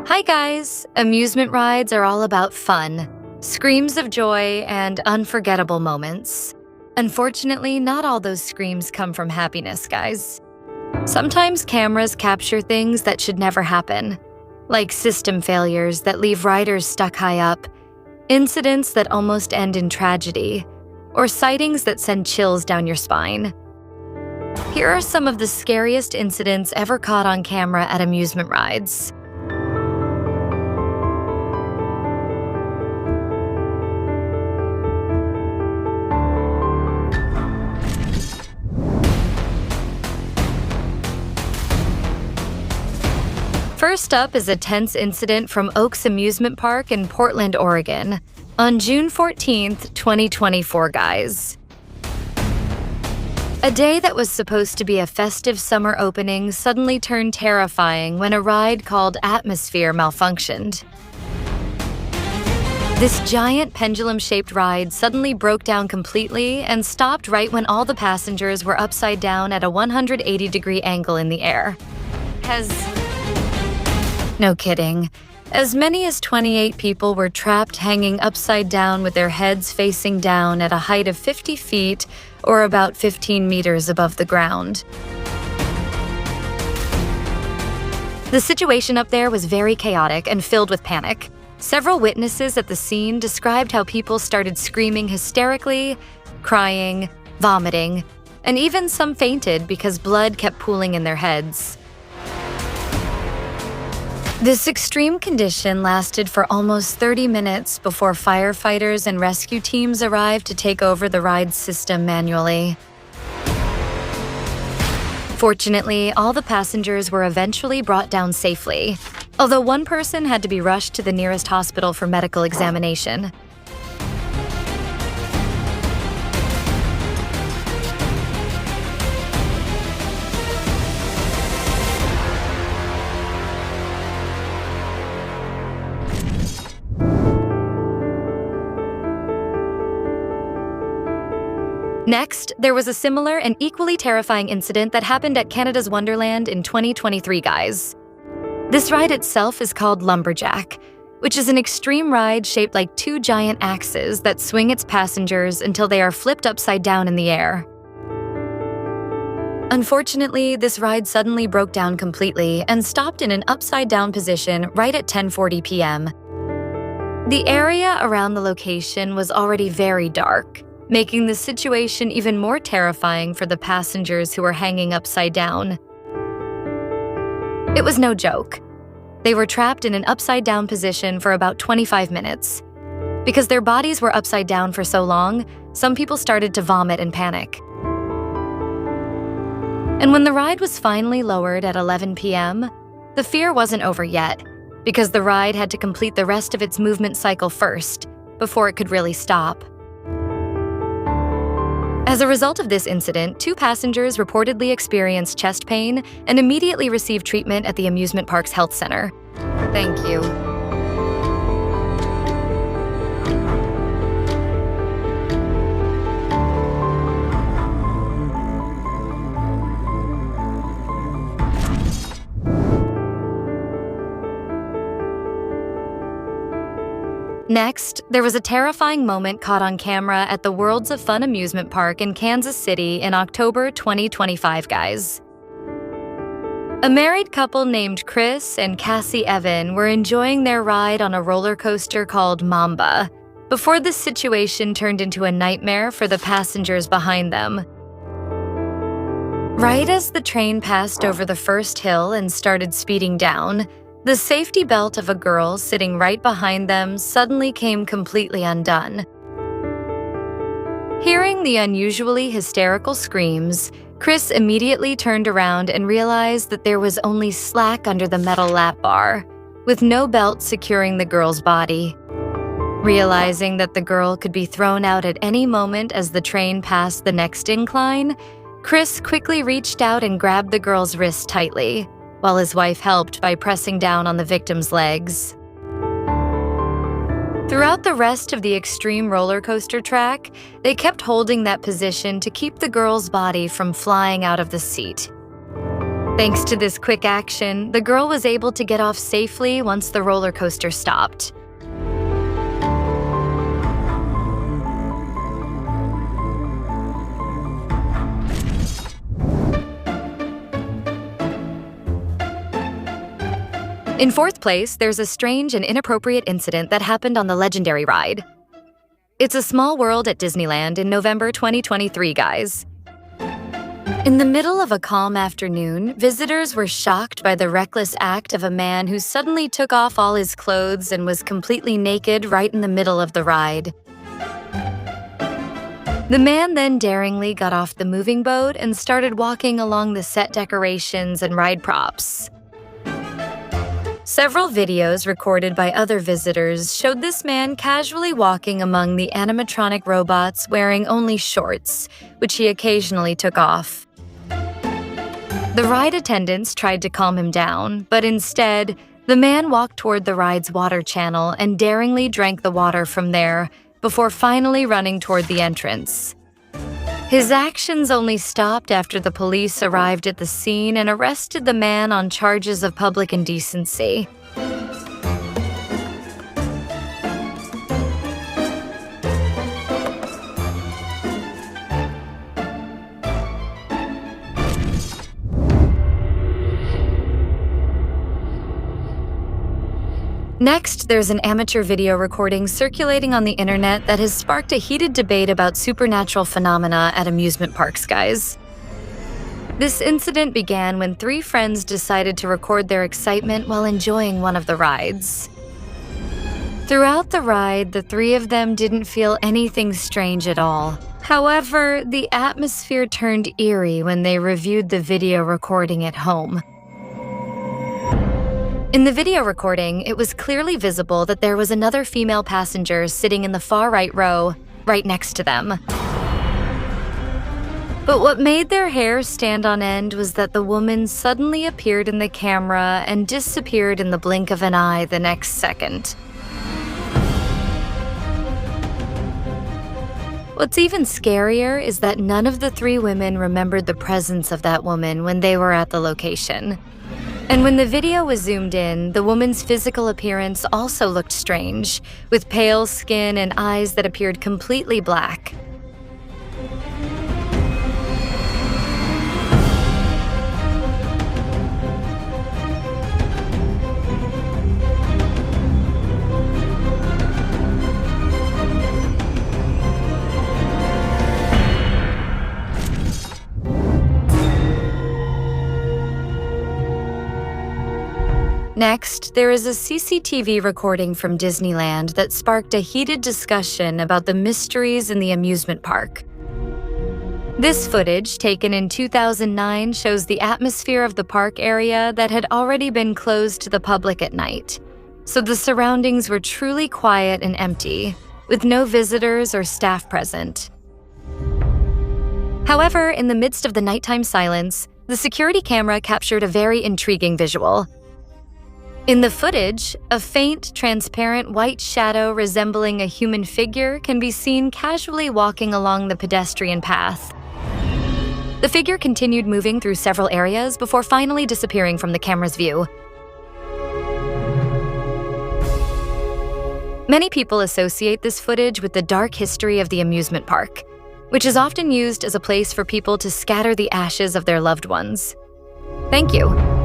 Hi guys! Amusement rides are all about fun, screams of joy, and unforgettable moments. Unfortunately, not all those screams come from happiness, guys. Sometimes cameras capture things that should never happen, like system failures that leave riders stuck high up, incidents that almost end in tragedy, or sightings that send chills down your spine. Here are some of the scariest incidents ever caught on camera at amusement rides. First up is a tense incident from Oaks Amusement Park in Portland, Oregon, on June 14th, 2024, guys. A day that was supposed to be a festive summer opening suddenly turned terrifying when a ride called Atmosphere malfunctioned. This giant pendulum-shaped ride suddenly broke down completely and stopped right when all the passengers were upside down at a 180-degree angle in the air. No kidding. As many as 28 people were trapped hanging upside down with their heads facing down at a height of 50 feet or about 15 meters above the ground. The situation up there was very chaotic and filled with panic. Several witnesses at the scene described how people started screaming hysterically, crying, vomiting, and even some fainted because blood kept pooling in their heads. This extreme condition lasted for almost 30 minutes before firefighters and rescue teams arrived to take over the ride's system manually. Fortunately, all the passengers were eventually brought down safely, although one person had to be rushed to the nearest hospital for medical examination. Next, there was a similar and equally terrifying incident that happened at Canada's Wonderland in 2023, guys. This ride itself is called Lumberjack, which is an extreme ride shaped like two giant axes that swing its passengers until they are flipped upside down in the air. Unfortunately, this ride suddenly broke down completely and stopped in an upside-down position right at 10:40 p.m. The area around the location was already very dark, making the situation even more terrifying for the passengers who were hanging upside down. It was no joke. They were trapped in an upside-down position for about 25 minutes. Because their bodies were upside down for so long, some people started to vomit and panic. And when the ride was finally lowered at 11 p.m., the fear wasn't over yet, because the ride had to complete the rest of its movement cycle first, before it could really stop. As a result of this incident, 2 passengers reportedly experienced chest pain and immediately received treatment at the amusement park's health center. Thank you. Next, there was a terrifying moment caught on camera at the Worlds of Fun amusement park in Kansas City in October 2025, guys. A married couple named Chris and Cassie Evan were enjoying their ride on a roller coaster called Mamba before this situation turned into a nightmare for the passengers behind them. Right as the train passed over the first hill and started speeding down, the safety belt of a girl sitting right behind them suddenly came completely undone. Hearing the unusually hysterical screams, Chris immediately turned around and realized that there was only slack under the metal lap bar, with no belt securing the girl's body. Realizing that the girl could be thrown out at any moment as the train passed the next incline, Chris quickly reached out and grabbed the girl's wrist tightly, while his wife helped by pressing down on the victim's legs. Throughout the rest of the extreme roller coaster track, they kept holding that position to keep the girl's body from flying out of the seat. Thanks to this quick action, the girl was able to get off safely once the roller coaster stopped. In fourth place, there's a strange and inappropriate incident that happened on the legendary ride. It's a small world at Disneyland in November 2023, guys. In the middle of a calm afternoon, visitors were shocked by the reckless act of a man who suddenly took off all his clothes and was completely naked right in the middle of the ride. The man then daringly got off the moving boat and started walking along the set decorations and ride props. Several videos recorded by other visitors showed this man casually walking among the animatronic robots wearing only shorts, which he occasionally took off. The ride attendants tried to calm him down, but instead, the man walked toward the ride's water channel and daringly drank the water from there before finally running toward the entrance. His actions only stopped after the police arrived at the scene and arrested the man on charges of public indecency. Next, there's an amateur video recording circulating on the internet that has sparked a heated debate about supernatural phenomena at amusement parks, guys. This incident began when three friends decided to record their excitement while enjoying one of the rides. Throughout the ride, the three of them didn't feel anything strange at all. However, the atmosphere turned eerie when they reviewed the video recording at home. In the video recording, it was clearly visible that there was another female passenger sitting in the far right row, right next to them. But what made their hair stand on end was that the woman suddenly appeared in the camera and disappeared in the blink of an eye the next second. What's even scarier is that none of the three women remembered the presence of that woman when they were at the location. And when the video was zoomed in, the woman's physical appearance also looked strange, with pale skin and eyes that appeared completely black. Next, there is a CCTV recording from Disneyland that sparked a heated discussion about the mysteries in the amusement park. This footage, taken in 2009, shows the atmosphere of the park area that had already been closed to the public at night. So the surroundings were truly quiet and empty, with no visitors or staff present. However, in the midst of the nighttime silence, the security camera captured a very intriguing visual. In the footage, a faint, transparent white shadow resembling a human figure can be seen casually walking along the pedestrian path. The figure continued moving through several areas before finally disappearing from the camera's view. Many people associate this footage with the dark history of the amusement park, which is often used as a place for people to scatter the ashes of their loved ones. Thank you.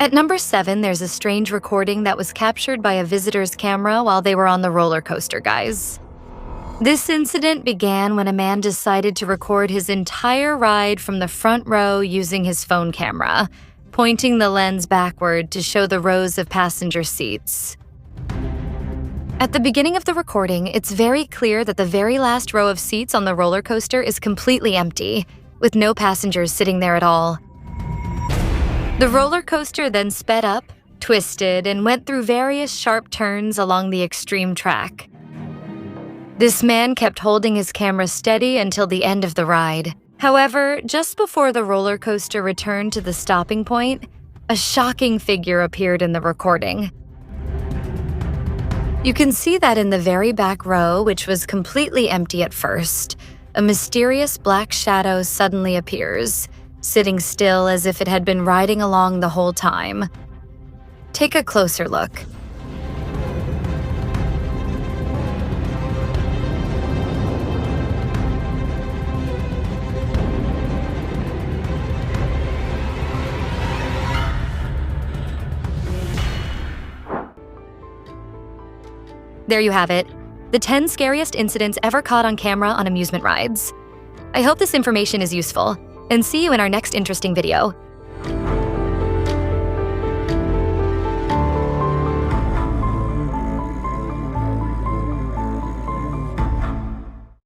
At number 7, there's a strange recording that was captured by a visitor's camera while they were on the roller coaster, guys. This incident began when a man decided to record his entire ride from the front row using his phone camera, pointing the lens backward to show the rows of passenger seats. At the beginning of the recording, it's very clear that the very last row of seats on the roller coaster is completely empty, with no passengers sitting there at all. The roller coaster then sped up, twisted, and went through various sharp turns along the extreme track. This man kept holding his camera steady until the end of the ride, However, just before the roller coaster returned to the stopping point, a shocking figure appeared in the recording. You can see that in the very back row, which was completely empty at first, a mysterious black shadow suddenly appears, sitting still as if it had been riding along the whole time. Take a closer look. There you have it, the 10 scariest incidents ever caught on camera on amusement rides. I hope this information is useful, and see you in our next interesting video.